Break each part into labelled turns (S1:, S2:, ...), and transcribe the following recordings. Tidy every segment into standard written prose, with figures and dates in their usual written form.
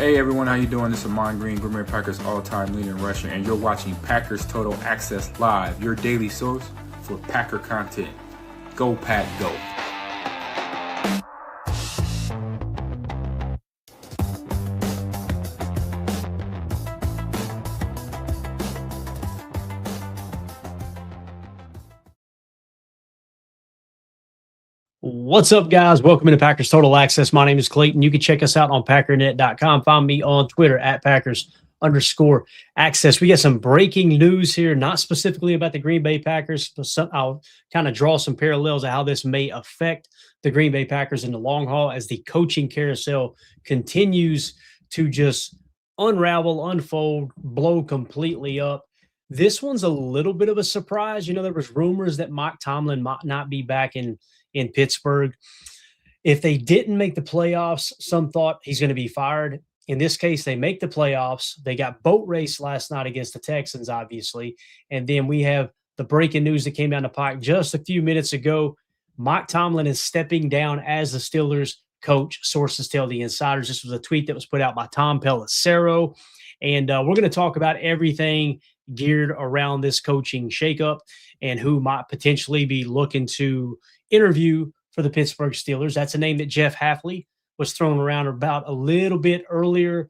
S1: Hey everyone, how you doing? This is Amon Green, Green Bay Packers all-time leading rusher, and you're watching Packers Total Access Live, your daily source for Packer content. Go Pack, go!
S2: What's up, guys? Welcome to Packers Total Access. My name is Clayton. You can check us out on packernet.com. Find me on Twitter at Packers_access. We got some breaking news here, not specifically about the Green Bay Packers, but I'll kind of draw some parallels of how this may affect the Green Bay Packers in the long haul as the coaching carousel continues to just unravel, unfold, blow completely up. This one's a little bit of a surprise. You know, there was rumors that Mike Tomlin might not be back in Pittsburgh. If they didn't make the playoffs, some thought he's going to be fired. In this case, they make the playoffs. They got boat race last night against the Texans, obviously. And then we have the breaking news that came down the pike just a few minutes ago. Mike Tomlin is stepping down as the Steelers coach. Sources tell the insiders. This was a tweet that was put out by Tom Pelissero. And we're going to talk about everything geared around this coaching shakeup and who might potentially be looking to interview for the Pittsburgh Steelers. That's a name that Jeff Hafley was thrown around about a little bit earlier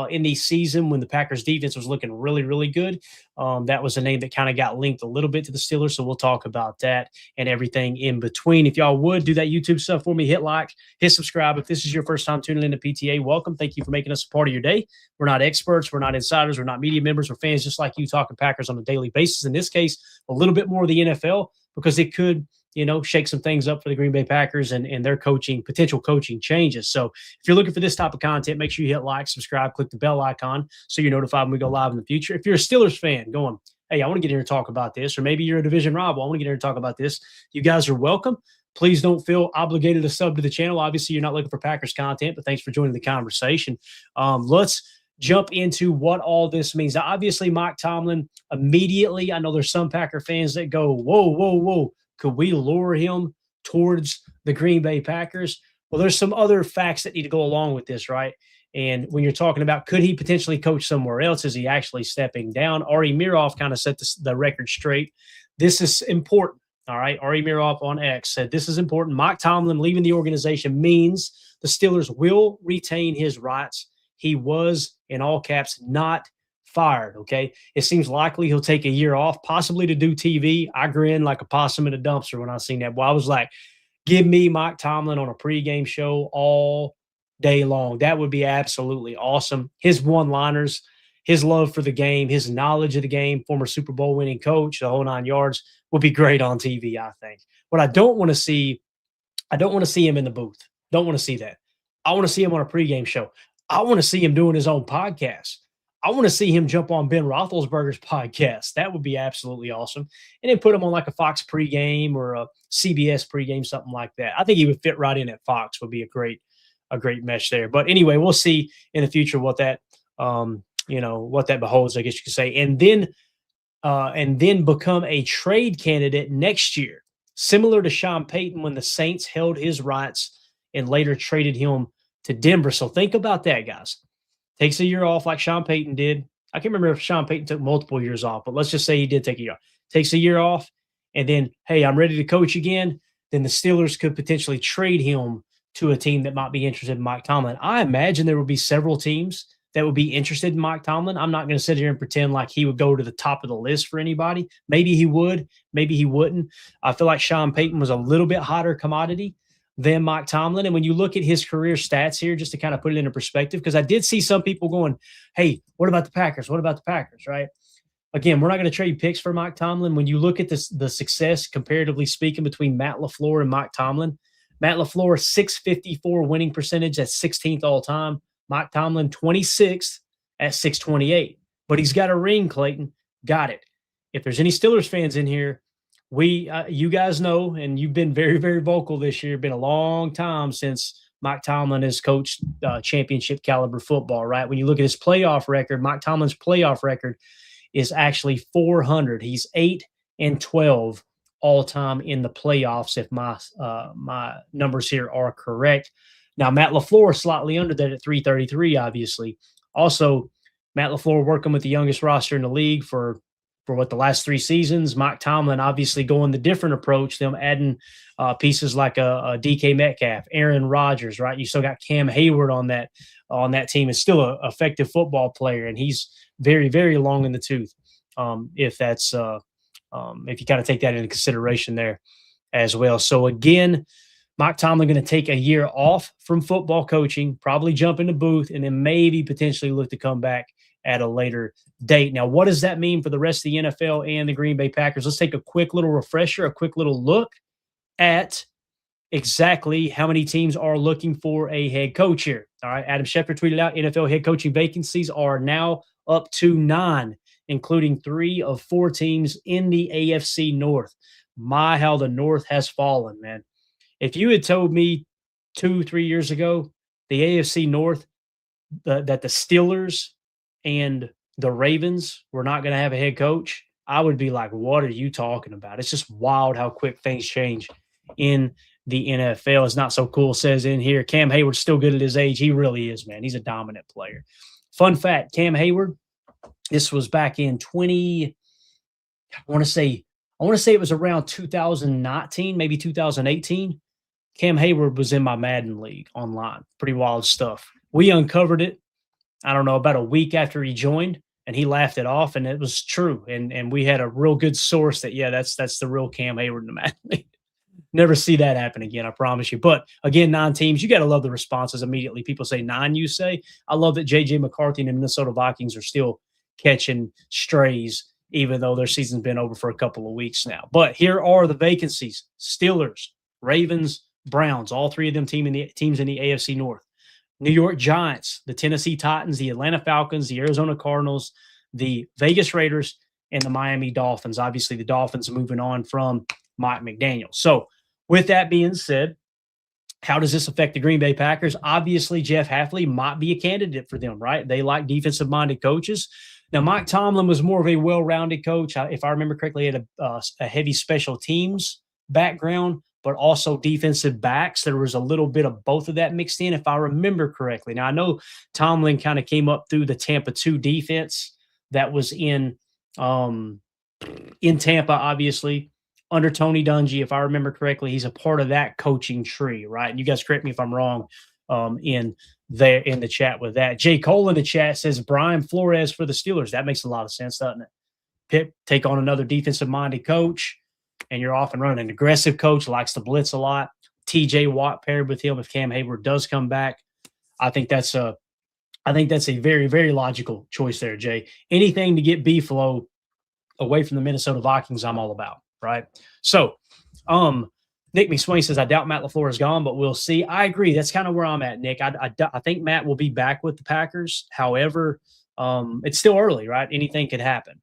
S2: in the season when the Packers defense was looking really, really good. That was a name that kind of got linked a little bit to the Steelers, so we'll talk about that and everything in between. If y'all would do that YouTube stuff for me, hit like, hit subscribe. If this is your first time tuning into PTA, welcome. Thank you for making us a part of your day. We're not experts. We're not insiders. We're not media members. We're fans just like you talking Packers on a daily basis. In this case, a little bit more of the NFL because it could – shake some things up for the Green Bay Packers and their potential coaching changes. So if you're looking for this type of content, make sure you hit like, subscribe, click the bell icon so you're notified when we go live in the future. If you're a Steelers fan going, hey, I want to get here and talk about this, or maybe you're a division rival, I want to get here and talk about this, you guys are welcome. Please don't feel obligated to sub to the channel. Obviously, you're not looking for Packers content, but thanks for joining the conversation. Let's jump into what all this means. Now, obviously, Mike Tomlin immediately, I know there's some Packer fans that go, whoa. Could we lure him towards the Green Bay Packers? Well, there's some other facts that need to go along with this, right? And when you're talking about could he potentially coach somewhere else, is he actually stepping down? Ari Miroff kind of set the record straight. This is important, all right? Ari Miroff on X said this is important. Mike Tomlin leaving the organization means the Steelers will retain his rights. He was, in all caps, not fired, okay? It seems likely he'll take a year off, possibly to do TV. I grinned like a possum in a dumpster when I seen that. Well, I was like, give me Mike Tomlin on a pregame show all day long. That would be absolutely awesome. His one-liners, his love for the game, his knowledge of the game, former Super Bowl winning coach, the whole 9 yards, would be great on TV, I think. What I don't want to see him in the booth. Don't want to see that. I want to see him on a pregame show. I want to see him doing his own podcast. I want to see him jump on Ben Roethlisberger's podcast. That would be absolutely awesome. And then put him on like a Fox pregame or a CBS pregame, something like that. I think he would fit right in at Fox. Would be a great mesh there. But anyway, we'll see in the future what that what that beholds, I guess you could say. And then become a trade candidate next year, similar to Sean Payton when the Saints held his rights and later traded him to Denver. So think about that, guys. Takes a year off like Sean Payton did. I can't remember if Sean Payton took multiple years off, but let's just say he did take a year off. Takes a year off, and then, hey, I'm ready to coach again. Then the Steelers could potentially trade him to a team that might be interested in Mike Tomlin. I imagine there would be several teams that would be interested in Mike Tomlin. I'm not going to sit here and pretend like he would go to the top of the list for anybody. Maybe he would. Maybe he wouldn't. I feel like Sean Payton was a little bit hotter commodity than Mike Tomlin. And when you look at his career stats here, just to kind of put it into perspective, because I did see some people going, hey, what about the Packers? What about the Packers, right? Again, we're not going to trade picks for Mike Tomlin. When you look at the success, comparatively speaking, between Matt LaFleur and Mike Tomlin, Matt LaFleur, 654 winning percentage, that's 16th all time. Mike Tomlin, 26th at 628. But he's got a ring, Clayton. Got it. If there's any Steelers fans in here, you guys know, and you've been very, very vocal this year. Been a long time since Mike Tomlin has coached championship caliber football, right? When you look at his playoff record, Mike Tomlin's playoff record is actually 400. He's 8-12 all time in the playoffs, if my numbers here are correct. Now, Matt LaFleur slightly under that at 333, obviously. Also, Matt LaFleur working with the youngest roster in the league for what, the last 3 seasons. Mike Tomlin obviously going the different approach, them adding pieces like a DK Metcalf, Aaron Rodgers, right? You still got Cam Hayward on that team. Is still an effective football player, and he's very, very long in the tooth. If you kind of take that into consideration there as well. So again, Mike Tomlin going to take a year off from football coaching, probably jump in the booth, and then maybe potentially look to come back at a later date. Now, what does that mean for the rest of the NFL and the Green Bay Packers? Let's take a quick little refresher, a quick little look at exactly how many teams are looking for a head coach here. All right, Adam Schefter tweeted out NFL head coaching vacancies are now up to 9, including 3 of 4 teams in the AFC North. My, how the North has fallen, man. If you had told me 2-3 years ago, the AFC North, that the Steelers and the Ravens were not going to have a head coach, I would be like, what are you talking about? It's just wild how quick things change in the NFL. It's not so cool, says in here. Cam Hayward's still good at his age. He really is, man. He's a dominant player. Fun fact, Cam Hayward, this was back in I want to say it was around 2019, maybe 2018. Cam Hayward was in my Madden league online. Pretty wild stuff. We uncovered it, I don't know, about a week after he joined, and he laughed it off, and it was true. And we had a real good source that, yeah, that's the real Cam Hayward in the Madden league. Never see that happen again, I promise you. But again, 9 teams, you got to love the responses immediately. People say 9, you say. I love that J.J. McCarthy and the Minnesota Vikings are still catching strays, even though their season's been over for a couple of weeks now. But here are the vacancies. Steelers, Ravens, Browns, all 3 of them teams in the AFC North. New York Giants, the Tennessee Titans, the Atlanta Falcons, the Arizona Cardinals, the Vegas Raiders, and the Miami Dolphins. Obviously, the Dolphins moving on from Mike McDaniel. So with that being said, how does this affect the Green Bay Packers? Obviously, Jeff Hafley might be a candidate for them, right? They like defensive-minded coaches. Now, Mike Tomlin was more of a well-rounded coach. If I remember correctly, he had a heavy special teams background, but also defensive backs. There was a little bit of both of that mixed in, if I remember correctly. Now, I know Tomlin kind of came up through the Tampa 2 defense that was in Tampa, obviously, under Tony Dungy. If I remember correctly, he's a part of that coaching tree, right? And you guys correct me if I'm wrong in the chat with that. J. Cole in the chat says Brian Flores for the Steelers. That makes a lot of sense, doesn't it? Take on another defensive-minded coach, and you're off and running. An aggressive coach, likes to blitz a lot. TJ Watt paired with him if Cam Hayward does come back. I think that's a very, very logical choice there, Jay. Anything to get B-Flow away from the Minnesota Vikings, I'm all about, right? So, Nick McSwain says, I doubt Matt LaFleur is gone, but we'll see. I agree. That's kind of where I'm at, Nick. I think Matt will be back with the Packers. However, it's still early, right? Anything could happen.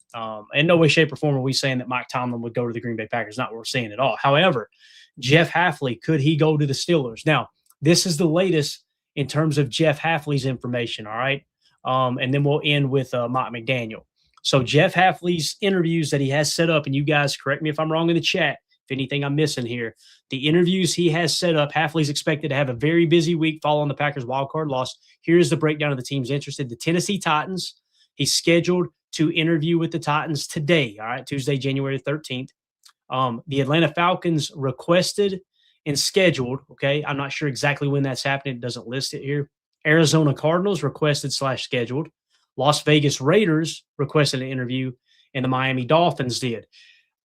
S2: In no way, shape, or form are we saying that Mike Tomlin would go to the Green Bay Packers. Not what we're saying at all. However, Jeff Hafley, could he go to the Steelers? Now, this is the latest in terms of Jeff Hafley's information, all right? And then we'll end with Mike McDaniel. So Jeff Hafley's interviews that he has set up, and you guys correct me if I'm wrong in the chat, if anything I'm missing here, the interviews he has set up, Hafley's expected to have a very busy week following the Packers' wildcard loss. Here's the breakdown of the teams interested. The Tennessee Titans, he's scheduled to interview with the Titans today, all right, Tuesday, January 13th. The Atlanta Falcons requested and scheduled, okay, I'm not sure exactly when that's happening. It doesn't list it here. Arizona Cardinals requested/scheduled. Las Vegas Raiders requested an interview, and the Miami Dolphins did.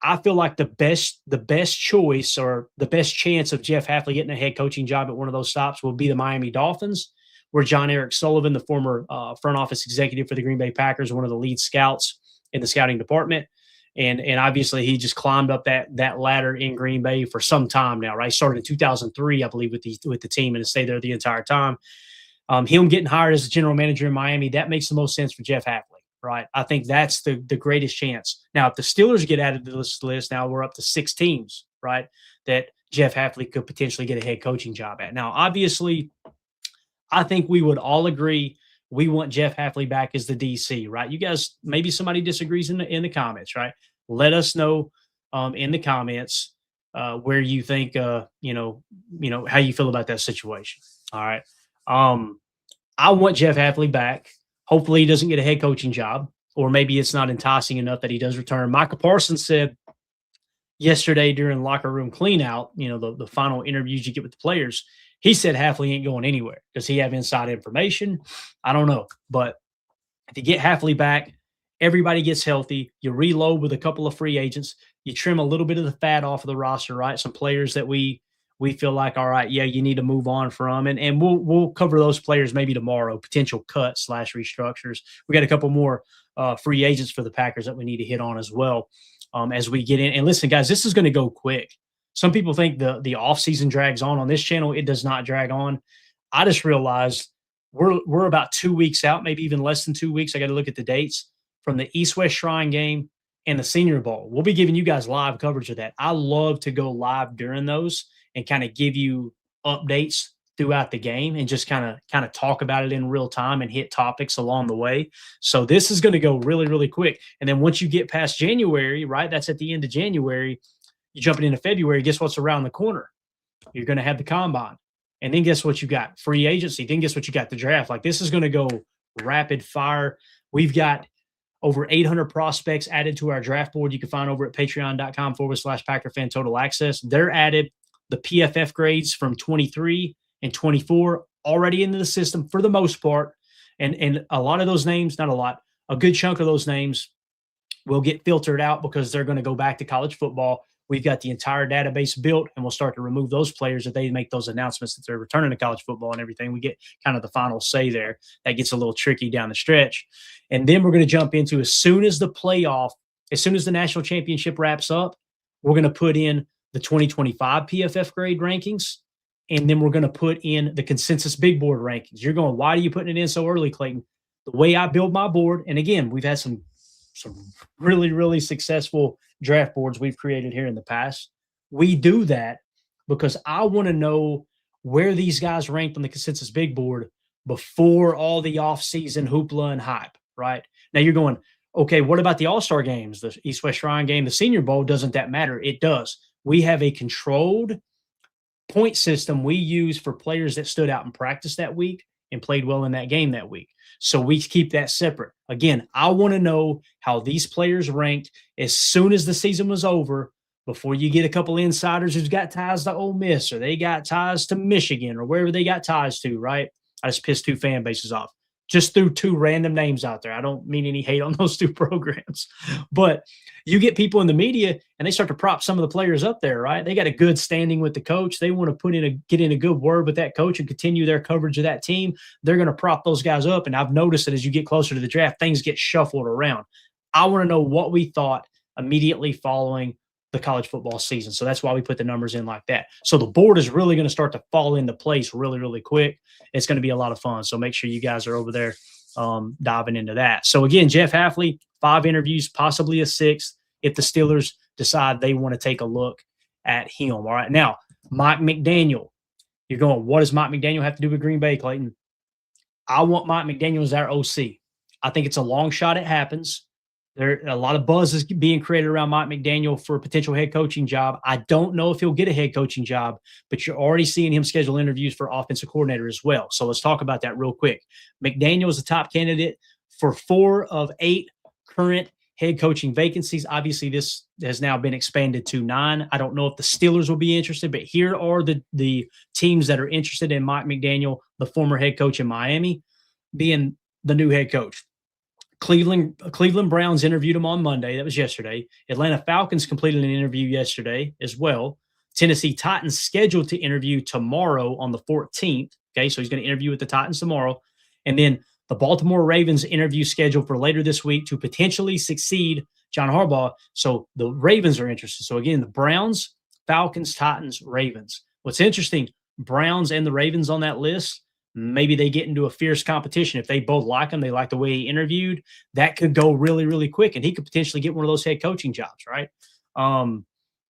S2: I feel like the best choice or the best chance of Jeff Hafley getting a head coaching job at one of those stops will be the Miami Dolphins, where John Eric Sullivan, the former front office executive for the Green Bay Packers, one of the lead scouts in the scouting department. And obviously he just climbed up that ladder in Green Bay for some time now, right? Started in 2003, I believe, with the team and stayed there the entire time. Him getting hired as a general manager in Miami, that makes the most sense for Jeff Hafley, right? I think that's the greatest chance. Now, if the Steelers get added to this list, now we're up to 6 teams, right, that Jeff Hafley could potentially get a head coaching job at. Now, obviously, I think we would all agree we want Jeff Hafley back as the DC, right? You guys, maybe somebody disagrees in the comments, right? Let us know in the comments where you think, how you feel about that situation. All right. I want Jeff Hafley back. Hopefully he doesn't get a head coaching job, or maybe it's not enticing enough that he does return. Micah Parsons said yesterday during locker room clean out, the final interviews you get with the players, he said Hafley ain't going anywhere. Does he have inside information? I don't know. But if you get Hafley back, everybody gets healthy. You reload with a couple of free agents. You trim a little bit of the fat off of the roster, right? Some players that we feel like, all right, yeah, you need to move on from. And we'll cover those players maybe tomorrow, potential cuts / restructures. We got a couple more free agents for the Packers that we need to hit on as well as we get in. And listen, guys, this is going to go quick. Some people think the offseason drags on this channel. It does not drag on. I just realized we're about 2 weeks out, maybe even less than 2 weeks. I got to look at the dates from the East-West Shrine game and the Senior Bowl. We'll be giving you guys live coverage of that. I love to go live during those and kind of give you updates throughout the game and just kind of talk about it in real time and hit topics along the way. So this is going to go really, really quick. And then once you get past January, right, that's at the end of January, you jumping into February, guess what's around the corner? You're going to have the combine. And then guess what you got? Free agency. Then guess what you got? The draft. Like, this is going to go rapid fire. We've got over 800 prospects added to our draft board. You can find over at patreon.com/PackerFan Total Access. They're added. The PFF grades from 23 and 24 already into the system for the most part. And a lot of those names, not a lot, a good chunk of those names will get filtered out because they're going to go back to college football. We've got the entire database built, and we'll start to remove those players if they make those announcements that they're returning to college football and everything. We get kind of the final say there. That gets a little tricky down the stretch. And then we're going to jump into, as soon as the national championship wraps up, we're going to put in the 2025 PFF grade rankings, and then we're going to put in the consensus big board rankings. You're going, why are you putting it in so early, Clayton? The way I build my board, and again, we've had some really, really successful draft boards we've created here in the past. We do that because I want to know where these guys ranked on the consensus big board before all the offseason hoopla and hype, right? Now you're going, okay, what about the All-Star games, the East-West Shrine game, the Senior Bowl? Doesn't that matter? It does. We have a controlled point system we use for players that stood out in practice that week and played well in that game that week. So we keep that separate. Again, I want to know how these players ranked as soon as the season was over, before you get a couple insiders who's got ties to Ole Miss, or they got ties to Michigan, or wherever they got ties to, right? I just pissed 2 fan bases off. Just threw 2 random names out there. I don't mean any hate on those 2 programs. But you get people in the media and they start to prop some of the players up there, right? They got a good standing with the coach. They want to get in a good word with that coach and continue their coverage of that team. They're going to prop those guys up. And I've noticed that as you get closer to the draft, things get shuffled around. I want to know what we thought immediately following the college football season. So that's why we put the numbers in like that. So the board is really going to start to fall into place really, really quick. It's going to be a lot of fun. So make sure you guys are over there diving into that. So again, Jeff Hafley, 5 interviews, possibly a 6th if the Steelers decide they want to take a look at him. All right. Now, Mike McDaniel. You're going, what does Mike McDaniel have to do with Green Bay, Clayton? I want Mike McDaniel as our OC. I think it's a long shot it happens. There a lot of buzz is being created around Mike McDaniel for a potential head coaching job. I don't know if he'll get a head coaching job, but you're already seeing him schedule interviews for offensive coordinator as well. So let's talk about that real quick. McDaniel is the top candidate for 4 of 8 current head coaching vacancies. Obviously, this has now been expanded to 9. I don't know if the Steelers will be interested, but here are the teams that are interested in Mike McDaniel, the former head coach in Miami, being the new head coach. Cleveland Browns interviewed him on Monday. That was yesterday. Atlanta Falcons completed an interview yesterday as well. Tennessee Titans scheduled to interview tomorrow on the 14th. Okay, so he's going to interview with the Titans tomorrow. And then the Baltimore Ravens interview scheduled for later this week to potentially succeed John Harbaugh. So the Ravens are interested. So again, the Browns, Falcons, Titans, Ravens. What's interesting, Browns and the Ravens on that list, maybe they get into a fierce competition. If they both like him, they like the way he interviewed, that could go really, really quick, and he could potentially get one of those head coaching jobs, right?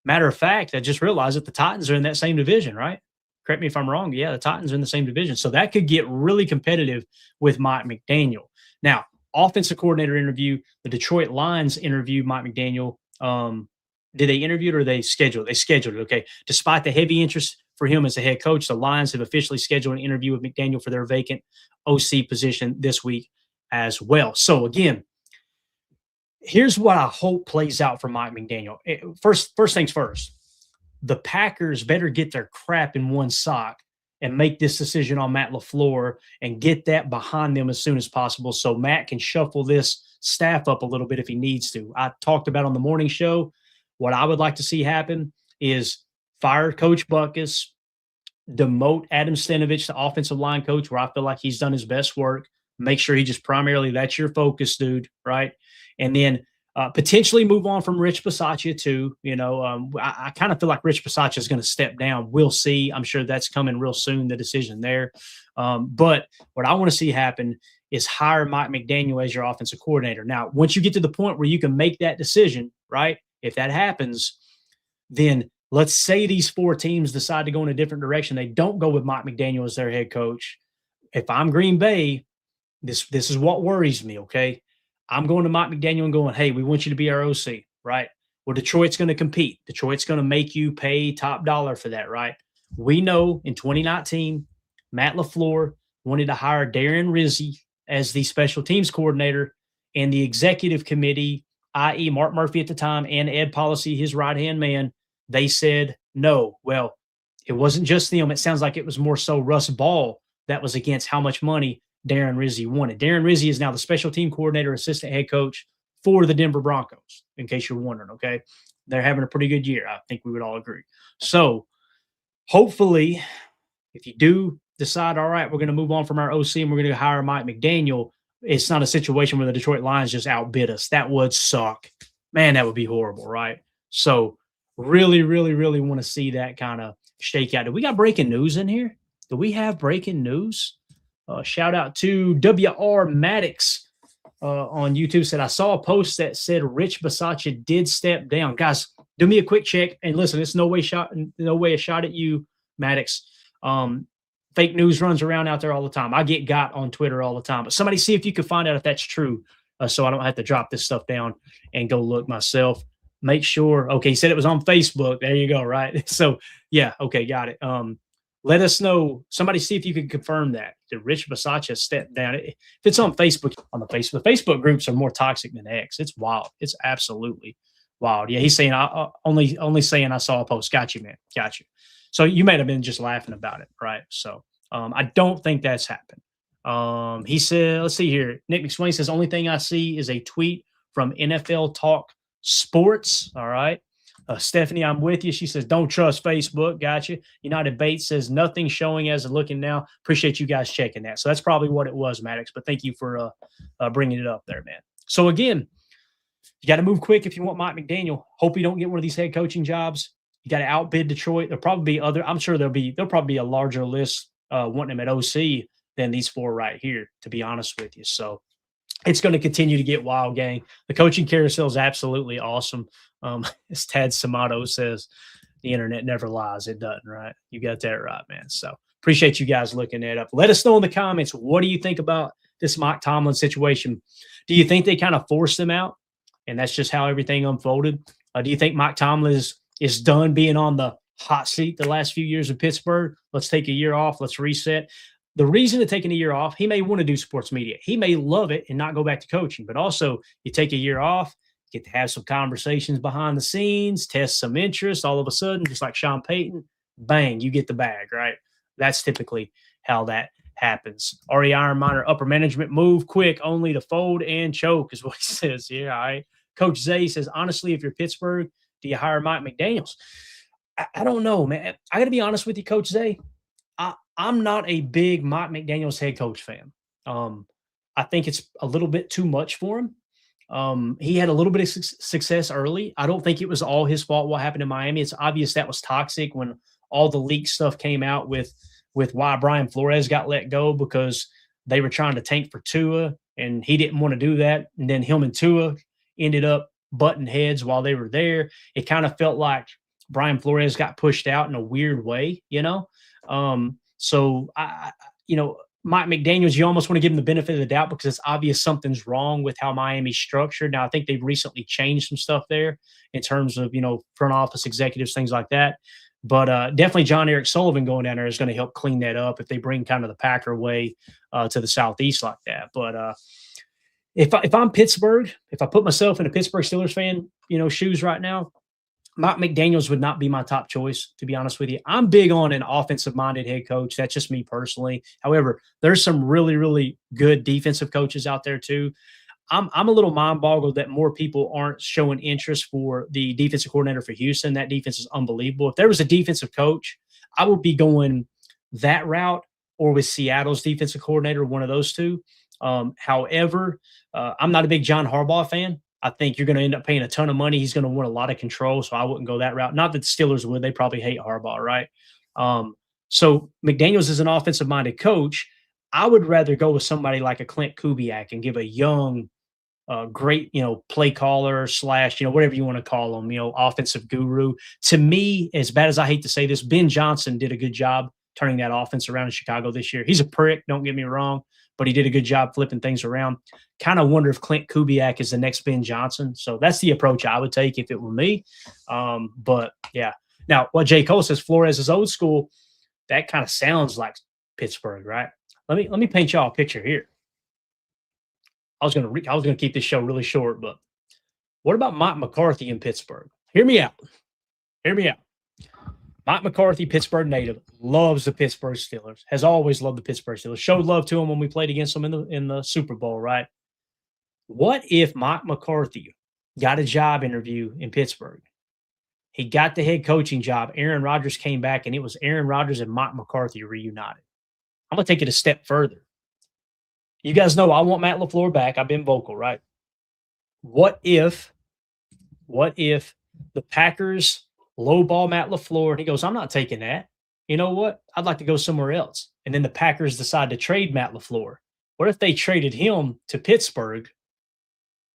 S2: Matter of fact, I just realized that the Titans are in that same division, right? Correct me if I'm wrong. Yeah, the Titans are in the same division. So that could get really competitive with Mike McDaniel. Now, offensive coordinator interview, the Detroit Lions interviewed Mike McDaniel. Did they interview it or they scheduled it? They scheduled it, okay. Despite the heavy interest for him as a head coach. The Lions have officially scheduled an interview with McDaniel for their vacant OC position this week as well. So again, here's what I hope plays out for Mike McDaniel. First things first, the Packers better get their crap in one sock and make this decision on Matt LaFleur and get that behind them as soon as possible so Matt can shuffle this staff up a little bit if he needs to. I talked about on the morning show, what I would like to see happen is fire Coach Buckus, demote Adam Stenovich, the offensive line coach, where I feel like he's done his best work. Make sure he just primarily, that's your focus, dude, right? And then potentially move on from Rich Bisaccia too. I kind of feel like Rich Bisaccia is going to step down. We'll see. I'm sure that's coming real soon, the decision there. But what I want to see happen is hire Mike McDaniel as your offensive coordinator. Now, once you get to the point where you can make that decision, right? If that happens, then let's say these 4 teams decide to go in a different direction. They don't go with Mike McDaniel as their head coach. If I'm Green Bay, this is what worries me, okay? I'm going to Mike McDaniel and going, hey, we want you to be our OC, right? Well, Detroit's going to compete. Detroit's going to make you pay top dollar for that, right? We know in 2019, Matt LaFleur wanted to hire Darren Rizzi as the special teams coordinator, and the executive committee, i.e. Mark Murphy at the time and Ed Policy, his right-hand man, they said no. Well, it wasn't just them. It sounds like it was more so Russ Ball that was against how much money Darren Rizzi wanted. Darren Rizzi is now the special team coordinator, assistant head coach for the Denver Broncos, in case you're wondering, okay? They're having a pretty good year. I think we would all agree. So hopefully, if you do decide, all right, we're going to move on from our OC and we're going to hire Mike McDaniel, it's not a situation where the Detroit Lions just outbid us. That would suck. Man, that would be horrible, right? So really, really, really want to see that kind of shake out. Do we got breaking news in here? Do we have breaking news? Shout out to WR Maddox on YouTube. Said, I saw a post that said Rich Bisaccia did step down. Guys, do me a quick check. And listen, it's no way a shot at you, Maddox. Fake news runs around out there all the time. I get got on Twitter all the time. But somebody see if you can find out if that's true so I don't have to drop this stuff down and go look myself. Make sure. Okay, he said it was on Facebook. There you go, right? So, yeah, okay, got it. Let us know. Somebody see if you can confirm that. Did Rich Bisaccia step down? If it's on Facebook, the Facebook groups are more toxic than X. It's wild. It's absolutely wild. Yeah, he's saying only saying I saw a post. Got you, man. Got you. So you might have been just laughing about it, right? So I don't think that's happened. He said, let's see here. Nick McSwain says, only thing I see is a tweet from NFL Talk Sports. All right. Stephanie, I'm with you. She says, don't trust Facebook. Gotcha. United Bates says, nothing showing as of looking now. Appreciate you guys checking that. So that's probably what it was, Maddox. But thank you for bringing it up there, man. So again, you got to move quick if you want Mike McDaniel. Hope you don't get one of these head coaching jobs. You got to outbid Detroit. There'll probably be other. I'm sure there'll probably be a larger list wanting him at OC than these 4 right here, to be honest with you. So it's going to continue to get wild, gang. The coaching carousel is absolutely awesome. As Tad Samato says, the internet never lies. It doesn't, right? You got that right, man. So appreciate you guys looking that up. Let us know in the comments, what do you think about this Mike Tomlin situation? Do you think they kind of forced him out and that's just how everything unfolded? Do you think Mike Tomlin is done being on the hot seat the last few years of Pittsburgh? Let's take a year off. Let's reset. The reason to taking a year off, he may want to do sports media. He may love it and not go back to coaching, but also you take a year off, get to have some conversations behind the scenes, test some interest. All of a sudden, just like Sean Payton, bang, you get the bag, right? That's typically how that happens. Ari Ironminer, upper management move quick, only to fold and choke is what he says. Yeah, all right. Coach Zay says, honestly, if you're Pittsburgh, do you hire Mike McDaniels? I don't know, man. I got to be honest with you, Coach Zay. I'm not a big Mike McDaniels head coach fan. I think it's a little bit too much for him. He had a little bit of success early. I don't think it was all his fault what happened in Miami. It's obvious that was toxic when all the leak stuff came out with why Brian Flores got let go, because they were trying to tank for Tua and he didn't want to do that. And then him and Tua ended up butting heads while they were there. It kind of felt like Brian Flores got pushed out in a weird way, you know? So Mike McDaniels, you almost want to give him the benefit of the doubt because it's obvious something's wrong with how Miami's structured. Now, I think they've recently changed some stuff there in terms of, front office executives, things like that. But definitely John Eric Sullivan going down there is going to help clean that up if they bring kind of the Packer way to the Southeast like that. But if I'm Pittsburgh, if I put myself in a Pittsburgh Steelers fan, shoes right now, Mike McDaniels would not be my top choice, to be honest with you. I'm big on an offensive-minded head coach. That's just me personally. However, there's some really, really good defensive coaches out there too. I'm a little mind-boggled that more people aren't showing interest for the defensive coordinator for Houston. That defense is unbelievable. If there was a defensive coach, I would be going that route or with Seattle's defensive coordinator, one of those two. However, I'm not a big John Harbaugh fan. I think you're going to end up paying a ton of money. He's going to want a lot of control, so I wouldn't go that route. Not that the Steelers would. They probably hate Harbaugh, right? So McDaniels is an offensive-minded coach. I would rather go with somebody like a Clint Kubiak and give a young, great, play caller / whatever you want to call him, offensive guru. To me, as bad as I hate to say this, Ben Johnson did a good job turning that offense around in Chicago this year. He's a prick, don't get me wrong, but he did a good job flipping things around. Kind of wonder if Clint Kubiak is the next Ben Johnson. So that's the approach I would take if it were me. But yeah. Now, what J. Cole says, Flores is old school. That kind of sounds like Pittsburgh, right? Let me paint y'all a picture here. I was gonna keep this show really short, but what about Mike McCarthy in Pittsburgh? Hear me out. Mike McCarthy, Pittsburgh native, loves the Pittsburgh Steelers. Has always loved the Pittsburgh Steelers. Showed love to them when we played against them in the Super Bowl, right? What if Mike McCarthy got a job interview in Pittsburgh? He got the head coaching job. Aaron Rodgers came back, and it was Aaron Rodgers and Mike McCarthy reunited. I'm going to take it a step further. You guys know I want Matt LaFleur back. I've been vocal, right? What if the Packers lowball Matt LaFleur and he goes, I'm not taking that. You know what? I'd like to go somewhere else. And then the Packers decide to trade Matt LaFleur. What if they traded him to Pittsburgh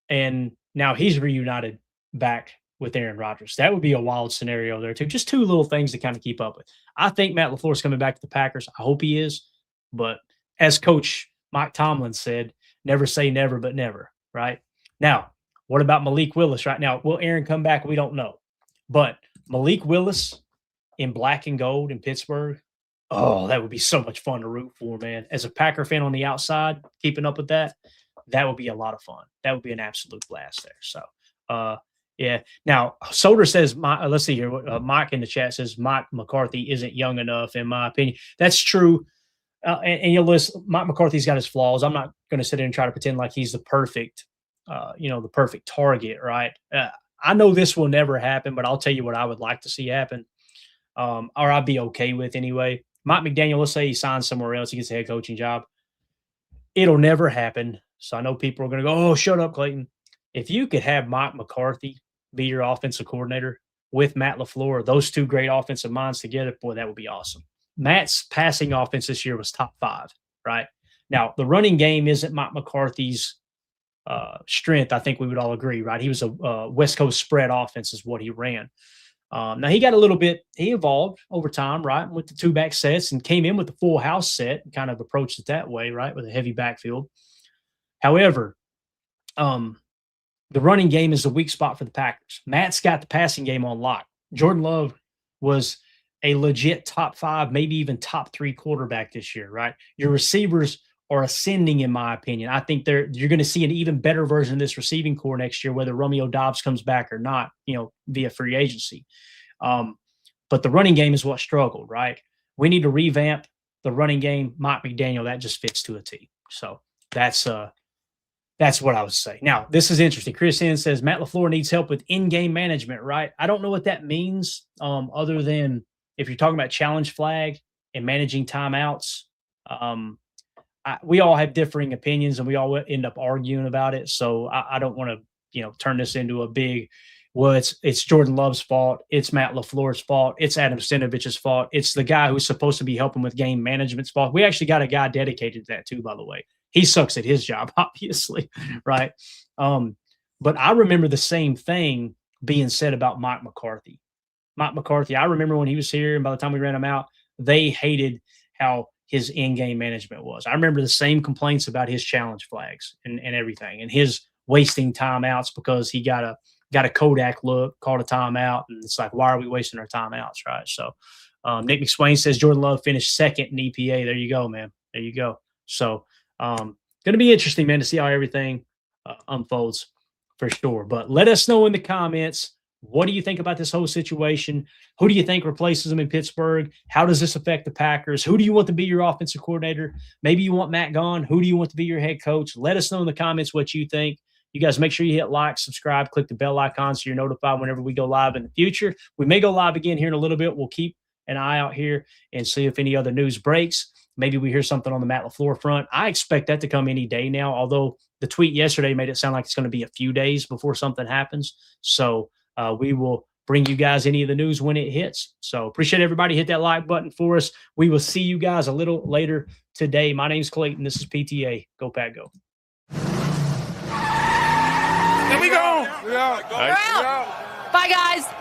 S2: and now he's reunited back with Aaron Rodgers? That would be a wild scenario there too. Just two little things to kind of keep up with. I think Matt LaFleur is coming back to the Packers. I hope he is. But as Coach Mike Tomlin said, never say never, but never, right? Now, what about Malik Willis right now? Will Aaron come back? We don't know. But Malik Willis in black and gold in Pittsburgh, oh, that would be so much fun to root for, man. As a Packer fan on the outside, keeping up with that would be a lot of fun. That would be an absolute blast there. So, yeah. Now, Soder says, let's see here. Mike in the chat says Mike McCarthy isn't young enough, in my opinion. That's true. And you'll listen, Mike McCarthy's got his flaws. I'm not going to sit there and try to pretend like he's the perfect target, right? I know this will never happen, but I'll tell you what I would like to see happen, or I'd be okay with anyway. Mike McDaniel, let's say he signs somewhere else, he gets a head coaching job. It'll never happen. So I know people are going to go, oh, shut up, Clayton. If you could have Mike McCarthy be your offensive coordinator with Matt LaFleur, those two great offensive minds together, boy, that would be awesome. Matt's passing offense this year was top 5, right? Now, the running game isn't Mike McCarthy's strength. I think we would all agree, right? He was a West Coast spread offense is what he ran. Now, he got he evolved over time, right? With the 2-back sets and came in with the full house set and kind of approached it that way, right? With a heavy backfield. However, the running game is the weak spot for the Packers. Matt's got the passing game on lock. Jordan Love was a legit top 5, maybe even top 3 quarterback this year, right? Your receivers are ascending, in my opinion. I think you're going to see an even better version of this receiving core next year, whether Romeo Doubs comes back or not, via free agency. But the running game is what struggled, right? We need to revamp the running game. Mike McDaniel, that just fits to a T. So that's what I would say. Now, this is interesting. Chris N says Matt LaFleur needs help with in-game management, right? I don't know what that means, other than if you're talking about challenge flag and managing timeouts. We all have differing opinions and we all end up arguing about it. So I don't want to, turn this into a big, well, it's Jordan Love's fault. It's Matt LaFleur's fault. It's Adam Stanovich's fault. It's the guy who's supposed to be helping with game management's fault. We actually got a guy dedicated to that too, by the way. He sucks at his job, obviously, right? But I remember the same thing being said about Mike McCarthy. Mike McCarthy, I remember when he was here, and by the time we ran him out, they hated how his in-game management was. I remember the same complaints about his challenge flags and everything, and his wasting timeouts because he got a got a Kodak look, called a timeout, and it's like, why are we wasting our timeouts, right? So Nick McSwain says Jordan Love finished second in EPA. There you go, man. There you go. So going to be interesting, man, to see how everything unfolds for sure. But let us know in the comments, what do you think about this whole situation? Who do you think replaces him in Pittsburgh? How does this affect the Packers? Who do you want to be your offensive coordinator? Maybe you want Matt gone. Who do you want to be your head coach? Let us know in the comments what you think. You guys make sure you hit like, subscribe, click the bell icon so you're notified whenever we go live in the future. We may go live again here in a little bit. We'll keep an eye out here and see if any other news breaks. Maybe we hear something on the Matt LaFleur front. I expect that to come any day now, although the tweet yesterday made it sound like it's going to be a few days before something happens. So we will bring you guys any of the news when it hits. So appreciate everybody. Hit that like button for us. We will see you guys a little later today. My name's Clayton. This is PTA. Go Pack Go.
S3: There we go.
S4: Bye, guys.